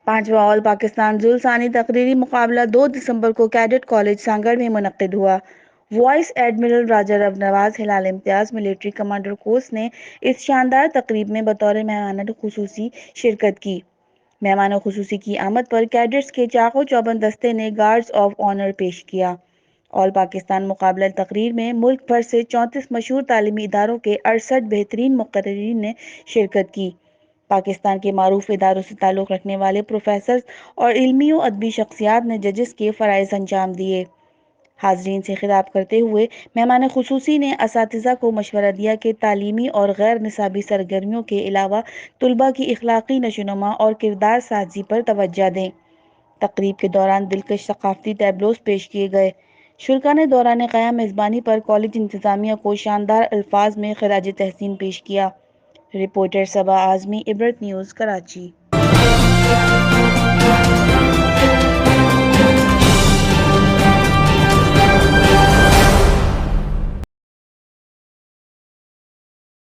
5واں آل پاکستان ذوالثانی تقریری مقابلہ 2 دسمبر کو cadet college سانگڑ میں منعقد ہوا۔ وائس ایڈمرل راجہ رب نواز ہلال امتیاز ملٹری کمانڈر کورس نے اس شاندار تقریب میں بطور مہمان خصوصی شرکت کی۔ مہمان خصوصی کی آمد پر کیڈٹس کے چاق و چوبند دستے نے گارڈز آف آنر پیش کیا۔ آل پاکستان مقابلہ تقریر میں ملک بھر سے 34 مشہور تعلیمی اداروں کے 68 بہترین مقررین نے شرکت کی۔ پاکستان کے معروف اداروں سے تعلق رکھنے والے پروفیسرز اور علمی و ادبی شخصیات نے ججز کے فرائض انجام دیے۔ حاضرین سے خطاب کرتے ہوئے مہمان خصوصی نے اساتذہ کو مشورہ دیا کہ تعلیمی اور غیر نصابی سرگرمیوں کے علاوہ طلباء کی اخلاقی نشوونما اور کردار سازی پر توجہ دیں۔ تقریب کے دوران دلکش ثقافتی ٹیبلوز پیش کیے گئے۔ شرکاء نے دوران قیام میزبانی پر کالج انتظامیہ کو شاندار الفاظ میں خراج تحسین پیش کیا۔ رپورٹر صبا اعظمی، عبرت نیوز، کراچی۔